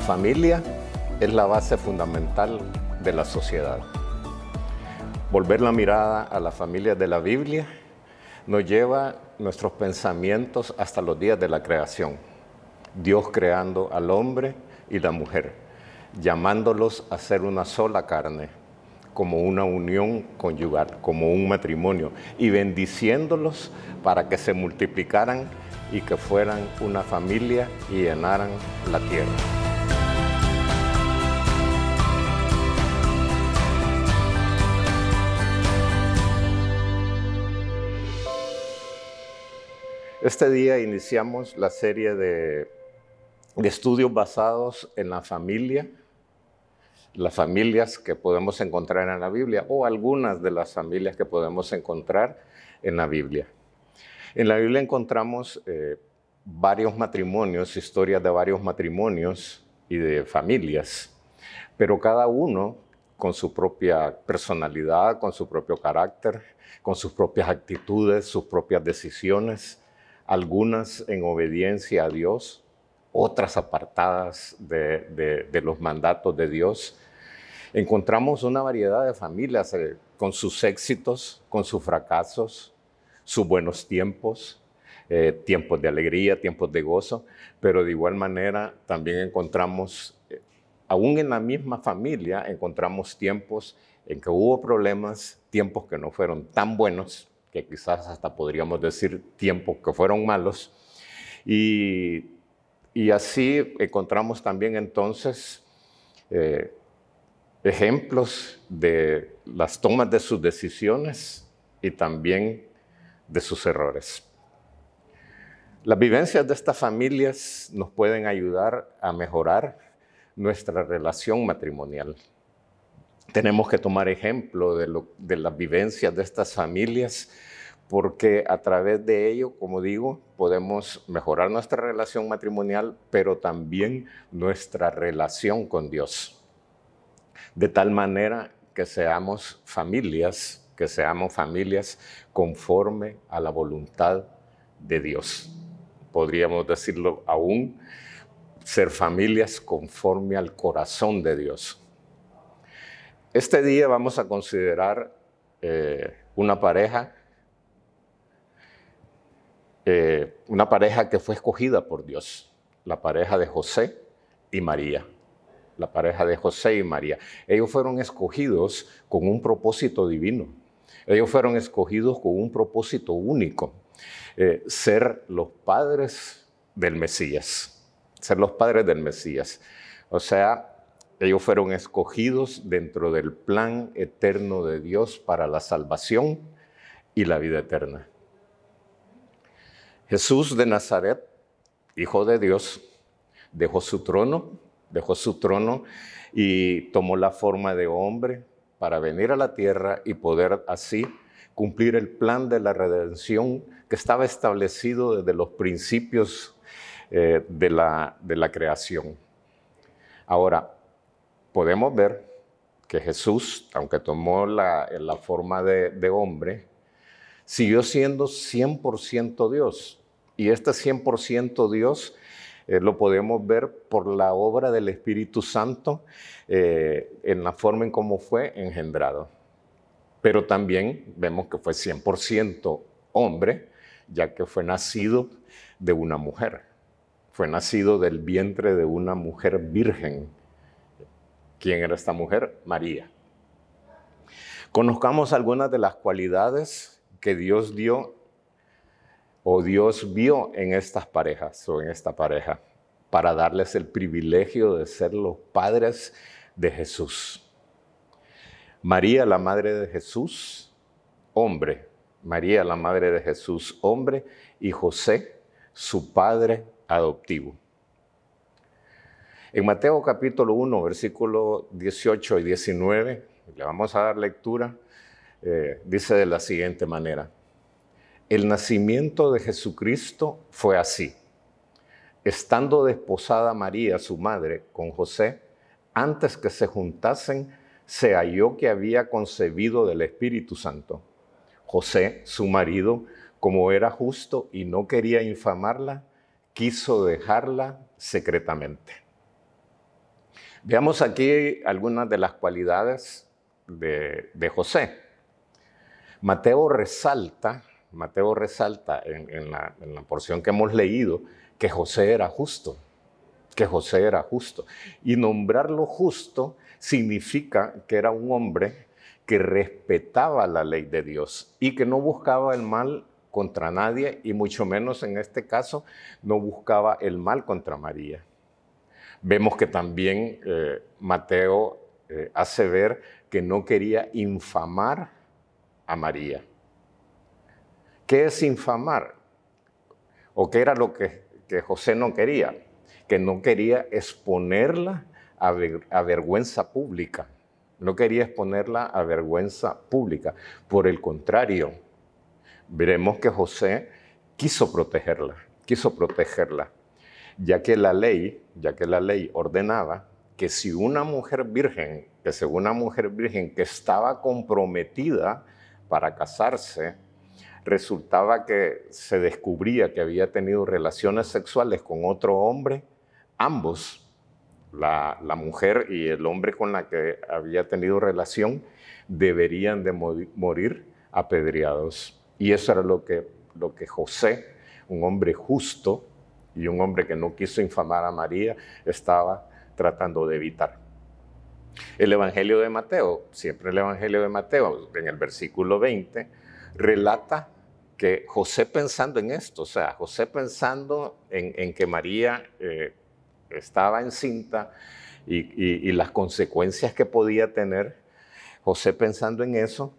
familia es la base fundamental de la sociedad. Volver la mirada a la familia de la Biblia nos lleva nuestros pensamientos hasta los días de la creación. Dios creando al hombre y la mujer, llamándolos a ser una sola carne, como una unión conyugal, como un matrimonio, y bendiciéndolos para que se multiplicaran y que fueran una familia y llenaran la tierra. Este día iniciamos la serie de estudios basados en la familia, las familias que podemos encontrar en la Biblia o algunas de las familias que podemos encontrar en la Biblia. En la Biblia encontramos varios matrimonios, historias de varios matrimonios y de familias, pero cada uno con su propia personalidad, con su propio carácter, con sus propias actitudes, sus propias decisiones, algunas en obediencia a Dios, otras apartadas de los mandatos de Dios. Encontramos una variedad de familias con sus éxitos, con sus fracasos, sus buenos tiempos, tiempos de alegría, tiempos de gozo, pero de igual manera también encontramos, aún en la misma familia, encontramos tiempos en que hubo problemas, tiempos que no fueron tan buenos, que quizás hasta podríamos decir tiempos que fueron malos, y así encontramos también entonces ejemplos de las tomas de sus decisiones y también de sus errores. Las vivencias de estas familias nos pueden ayudar a mejorar nuestra relación matrimonial. Tenemos que tomar ejemplo de las vivencias de estas familias porque a través de ello, como digo, podemos mejorar nuestra relación matrimonial, pero también nuestra relación con Dios. De tal manera que seamos familias conforme a la voluntad de Dios. Podríamos decirlo aún, ser familias conforme al corazón de Dios. Este día vamos a considerar una pareja que fue escogida por Dios, la pareja de José y María. La pareja de José y María. Ellos fueron escogidos con un propósito divino. Ellos fueron escogidos con un propósito único, ser los padres del Mesías, ser los padres del Mesías. O sea, ellos fueron escogidos dentro del plan eterno de Dios para la salvación y la vida eterna. Jesús de Nazaret, Hijo de Dios, dejó su trono y tomó la forma de hombre para venir a la tierra y poder así cumplir el plan de la redención que estaba establecido desde los principios de la creación. Ahora, podemos ver que Jesús, aunque tomó la forma de hombre, siguió siendo 100% Dios. Y este 100% Dios lo podemos ver por la obra del Espíritu Santo en la forma en cómo fue engendrado. Pero también vemos que fue 100% hombre, ya que fue nacido de una mujer. Fue nacido del vientre de una mujer virgen. ¿Quién era esta mujer? María. Conozcamos algunas de las cualidades que Dios dio o Dios vio en estas parejas o en esta pareja para darles el privilegio de ser los padres de Jesús. María, la madre de Jesús, hombre. María, la madre de Jesús, hombre, y José, su padre adoptivo. En Mateo capítulo 1, versículos 18 y 19, le vamos a dar lectura, dice de la siguiente manera. El nacimiento de Jesucristo fue así. Estando desposada María, su madre, con José, antes que se juntasen, se halló que había concebido del Espíritu Santo. José, su marido, como era justo y no quería infamarla, quiso dejarla secretamente. Veamos aquí algunas de las cualidades de José. Mateo resalta en la porción que hemos leído que José era justo, que José era justo. Y nombrarlo justo significa que era un hombre que respetaba la ley de Dios y que no buscaba el mal contra nadie y mucho menos en este caso no buscaba el mal contra María. Vemos que también Mateo hace ver que no quería infamar a María. ¿Qué es infamar? ¿O qué era lo que José no quería? Que no quería exponerla a vergüenza pública. No quería exponerla a vergüenza pública. Por el contrario, veremos que José quiso protegerla, ya que la ley ordenaba que si una mujer virgen, que estaba comprometida para casarse, resultaba que se descubría que había tenido relaciones sexuales con otro hombre, ambos, la mujer y el hombre con la que había tenido relación, deberían de morir apedreados. Y eso era lo que José, un hombre justo y un hombre que no quiso infamar a María, estaba tratando de evitar. El Evangelio de Mateo, siempre el Evangelio de Mateo, en el versículo 20, relata que José pensando en esto, o sea, José pensando en que María estaba encinta y las consecuencias que podía tener, José pensando en eso,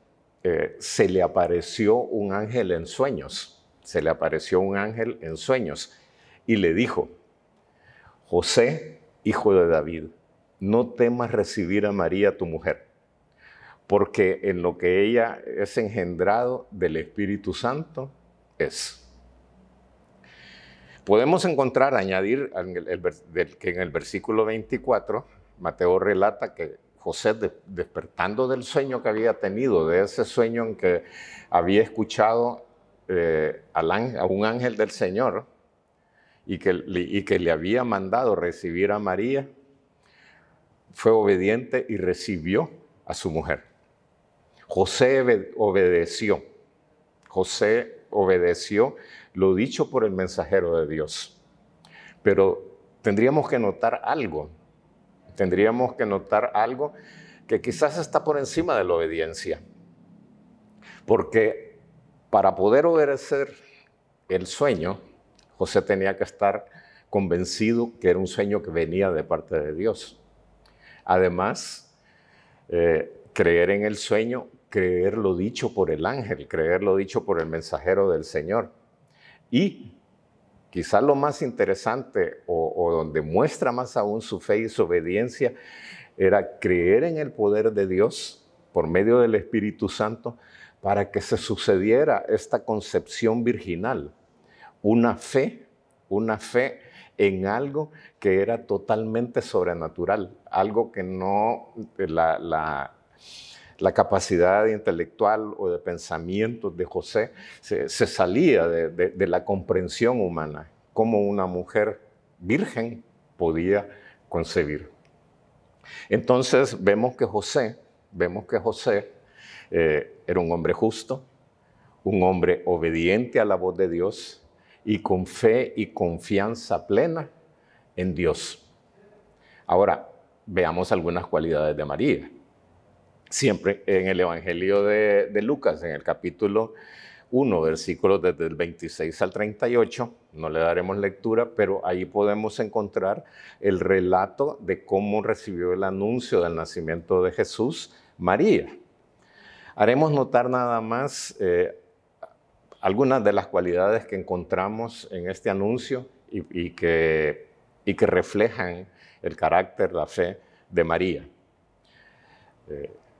se le apareció un ángel en sueños, y le dijo: José, hijo de David, no temas recibir a María tu mujer, porque en lo que ella es engendrado del Espíritu Santo es. Podemos añadir que en el versículo 24, Mateo relata que José, despertando del sueño que había tenido, de ese sueño en que había escuchado a un ángel del Señor y que le había mandado recibir a María, fue obediente y recibió a su mujer. José obedeció lo dicho por el mensajero de Dios. Pero tendríamos que notar algo que quizás está por encima de la obediencia. Porque para poder obedecer el sueño, José tenía que estar convencido que era un sueño que venía de parte de Dios. Además, creer en el sueño, creer lo dicho por el ángel, creer lo dicho por el mensajero del Señor. Y quizás lo más interesante o donde muestra más aún su fe y su obediencia era creer en el poder de Dios por medio del Espíritu Santo para que se sucediera esta concepción virginal. Una fe en algo que era totalmente sobrenatural, algo que no, la capacidad intelectual o de pensamiento de José se salía de la comprensión humana, cómo una mujer virgen podía concebir. Entonces vemos que José era un hombre justo, un hombre obediente a la voz de Dios y con fe y confianza plena en Dios. Ahora, veamos algunas cualidades de María. Siempre en el Evangelio de Lucas, en el capítulo 1, versículos desde el 26 al 38, no le daremos lectura, pero ahí podemos encontrar el relato de cómo recibió el anuncio del nacimiento de Jesús María. Haremos notar nada más algunas de las cualidades que encontramos en este anuncio y que reflejan el carácter, la fe de María.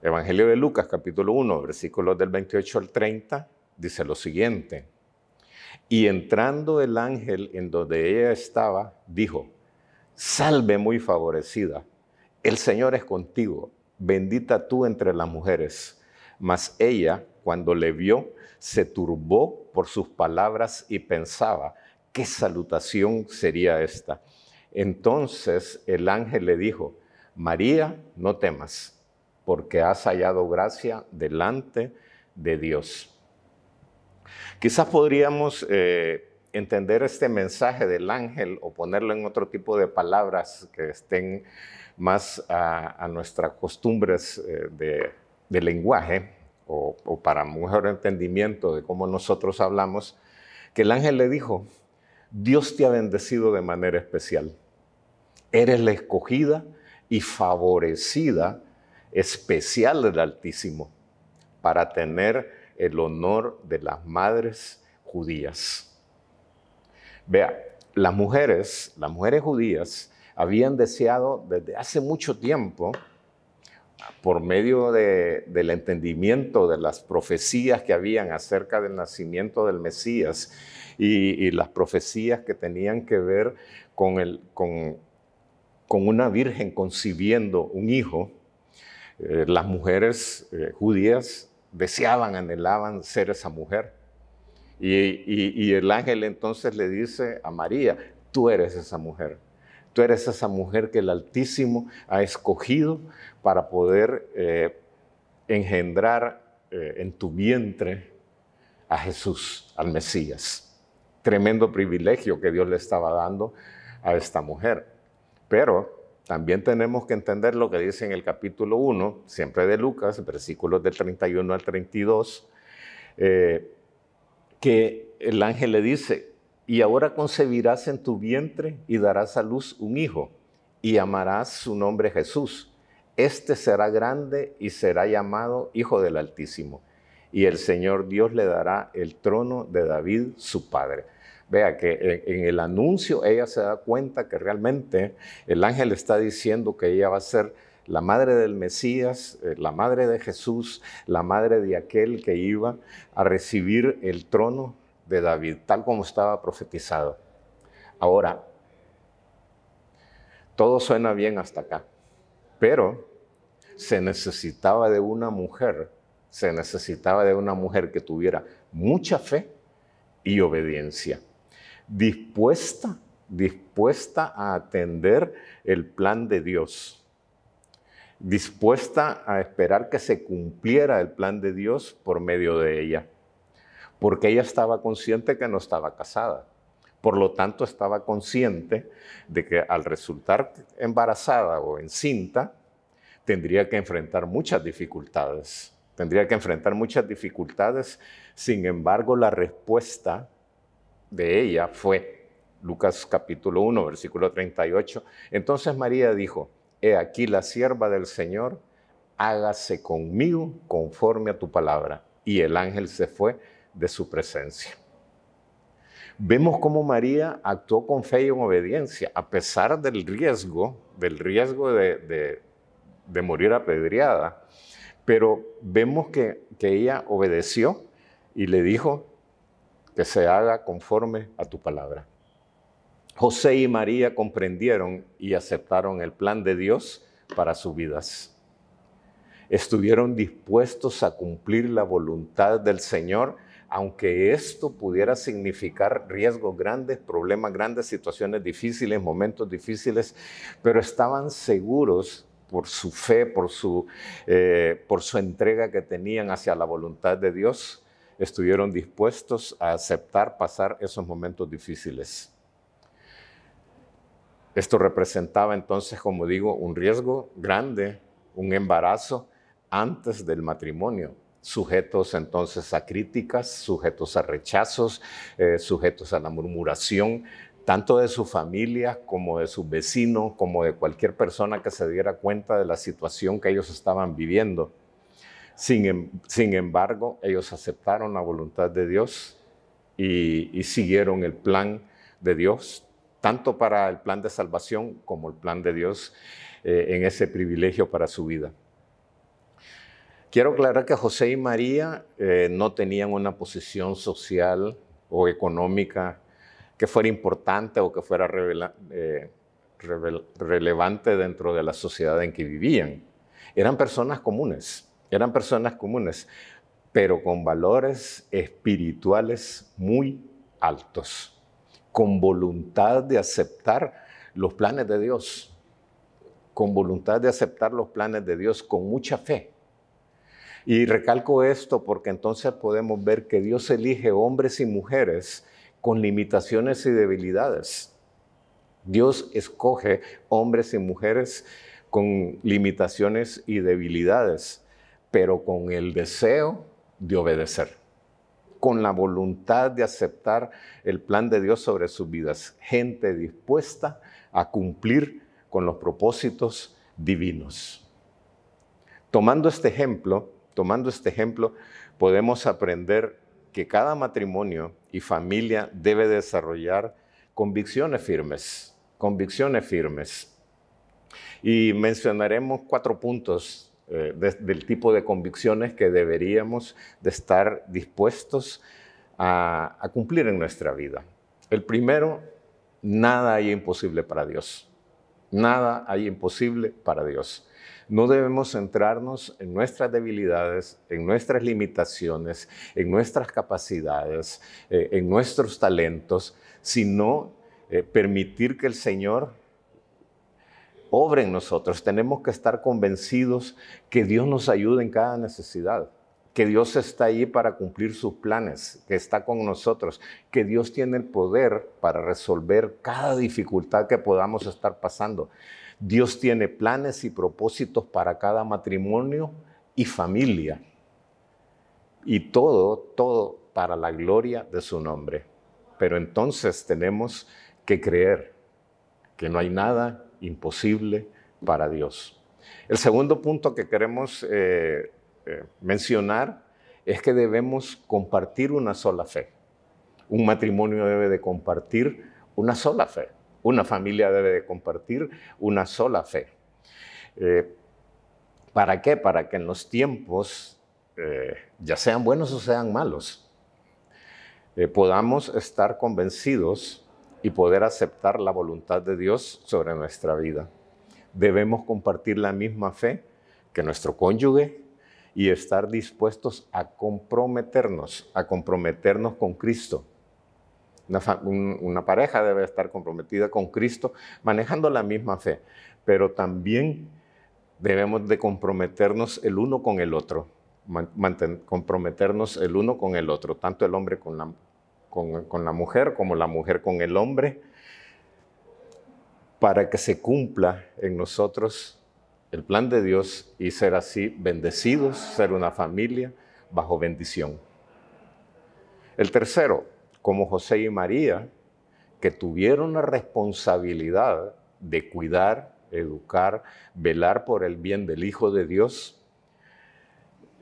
Evangelio de Lucas, capítulo 1, versículos del 28 al 30, dice lo siguiente: y entrando el ángel en donde ella estaba, dijo: salve muy favorecida, el Señor es contigo, bendita tú entre las mujeres. Mas ella, cuando le vio, se turbó por sus palabras y pensaba: ¿qué salutación sería esta? Entonces el ángel le dijo: María, no temas, porque has hallado gracia delante de Dios. Quizás podríamos entender este mensaje del ángel o ponerlo en otro tipo de palabras que estén más a nuestras costumbres de lenguaje o para mejor entendimiento de cómo nosotros hablamos, que el ángel le dijo: Dios te ha bendecido de manera especial. Eres la escogida y favorecida especial del Altísimo para tener el honor de las madres judías. Vea, las mujeres judías habían deseado desde hace mucho tiempo, por medio del entendimiento de las profecías que habían acerca del nacimiento del Mesías y las profecías que tenían que ver con una virgen concibiendo un hijo, las mujeres judías deseaban, anhelaban ser esa mujer. Y el ángel entonces le dice a María: tú eres esa mujer. Tú eres esa mujer que el Altísimo ha escogido para poder engendrar en tu vientre a Jesús, al Mesías. Tremendo privilegio que Dios le estaba dando a esta mujer. Pero también tenemos que entender lo que dice en el capítulo 1, siempre de Lucas, versículos del 31 al 32, que el ángel le dice: y ahora concebirás en tu vientre y darás a luz un hijo, y llamarás su nombre Jesús. Este será grande y será llamado Hijo del Altísimo, y el Señor Dios le dará el trono de David, su padre. Vea que en el anuncio ella se da cuenta que realmente el ángel está diciendo que ella va a ser la madre del Mesías, la madre de Jesús, la madre de aquel que iba a recibir el trono de David, tal como estaba profetizado. Ahora, todo suena bien hasta acá, pero se necesitaba de una mujer que tuviera mucha fe y obediencia, dispuesta a atender el plan de Dios, dispuesta a esperar que se cumpliera el plan de Dios por medio de ella, porque ella estaba consciente que no estaba casada. Por lo tanto, estaba consciente de que al resultar embarazada o encinta, tendría que enfrentar muchas dificultades. Sin embargo, la respuesta de ella fue Lucas capítulo 1, versículo 38. Entonces María dijo: he aquí la sierva del Señor, hágase conmigo conforme a tu palabra. Y el ángel se fue de su presencia. Vemos cómo María actuó con fe y en obediencia, a pesar del riesgo de morir apedreada. Pero vemos que ella obedeció y le dijo: que se haga conforme a tu palabra. José y María comprendieron y aceptaron el plan de Dios para sus vidas. Estuvieron dispuestos a cumplir la voluntad del Señor, aunque esto pudiera significar riesgos grandes, problemas grandes, situaciones difíciles, momentos difíciles, pero estaban seguros por su fe, por su entrega que tenían hacia la voluntad de Dios. Estuvieron dispuestos a aceptar pasar esos momentos difíciles. Esto representaba entonces, como digo, un riesgo grande, un embarazo antes del matrimonio, sujetos entonces a críticas, sujetos a rechazos, sujetos a la murmuración, tanto de su familia como de sus vecinos, como de cualquier persona que se diera cuenta de la situación que ellos estaban viviendo. Sin embargo, ellos aceptaron la voluntad de Dios y siguieron el plan de Dios, tanto para el plan de salvación como el plan de Dios en ese privilegio para su vida. Quiero aclarar que José y María no tenían una posición social o económica que fuera importante o que fuera relevante dentro de la sociedad en que vivían. Eran personas comunes, pero con valores espirituales muy altos, con voluntad de aceptar los planes de Dios. con voluntad de aceptar los planes de Dios, con mucha fe. Y recalco esto porque entonces podemos ver que Dios elige hombres y mujeres con limitaciones y debilidades. Dios escoge hombres y mujeres con limitaciones y debilidades, pero con el deseo de obedecer, con la voluntad de aceptar el plan de Dios sobre sus vidas. Gente dispuesta a cumplir con los propósitos divinos. Tomando este ejemplo, podemos aprender que cada matrimonio y familia debe desarrollar convicciones firmes. Y mencionaremos 4 puntos del tipo de convicciones que deberíamos de estar dispuestos a cumplir en nuestra vida. El primero, nada hay imposible para Dios. Nada hay imposible para Dios. No debemos centrarnos en nuestras debilidades, en nuestras limitaciones, en nuestras capacidades, en nuestros talentos, sino permitir que el Señor obre en nosotros. Tenemos que estar convencidos que Dios nos ayuda en cada necesidad, que Dios está ahí para cumplir sus planes, que está con nosotros, que Dios tiene el poder para resolver cada dificultad que podamos estar pasando. Dios tiene planes y propósitos para cada matrimonio y familia. Y todo para la gloria de su nombre. Pero entonces tenemos que creer que no hay nada imposible para Dios. El segundo punto que queremos mencionar es que debemos compartir una sola fe. Un matrimonio debe de compartir una sola fe. Una familia debe de compartir una sola fe. ¿Para qué? Para que en los tiempos, ya sean buenos o sean malos, podamos estar convencidos y poder aceptar la voluntad de Dios sobre nuestra vida. Debemos compartir la misma fe que nuestro cónyuge y estar dispuestos a comprometernos con Cristo. Una pareja debe estar comprometida con Cristo, manejando la misma fe, pero también debemos de comprometernos el uno con el otro, comprometernos el uno con el otro, tanto el hombre con la mujer como la mujer con el hombre, para que se cumpla en nosotros el plan de Dios y ser así bendecidos, ser una familia bajo bendición. El tercero, como José y María, que tuvieron la responsabilidad de cuidar, educar, velar por el bien del Hijo de Dios,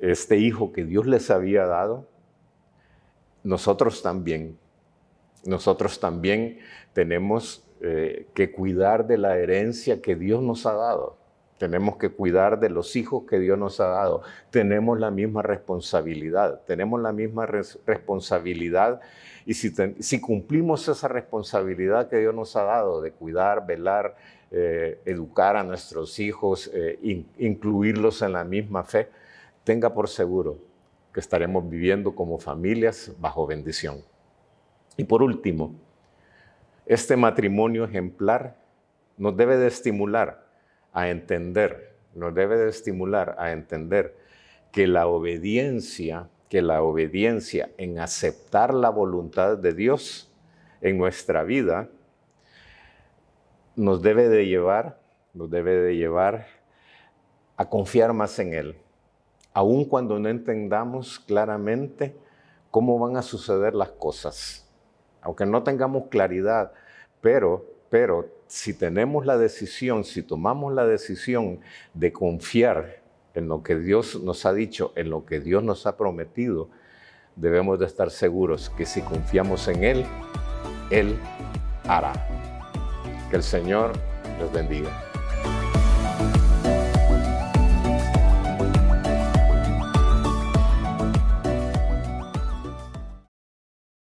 este Hijo que Dios les había dado. Nosotros también tenemos que cuidar de la herencia que Dios nos ha dado. Tenemos que cuidar de los hijos que Dios nos ha dado. Tenemos la misma responsabilidad. Y si cumplimos esa responsabilidad que Dios nos ha dado de cuidar, velar, educar a nuestros hijos, incluirlos en la misma fe, tenga por seguro que estaremos viviendo como familias bajo bendición. Y por último, este matrimonio ejemplar nos debe de estimular a entender que la obediencia en aceptar la voluntad de Dios en nuestra vida nos debe de llevar a confiar más en Él, aun cuando no entendamos claramente cómo van a suceder las cosas. Aunque no tengamos claridad, pero si tenemos la decisión, si tomamos la decisión de confiar en lo que Dios nos ha dicho, en lo que Dios nos ha prometido, debemos de estar seguros que si confiamos en Él, Él hará. Que el Señor los bendiga.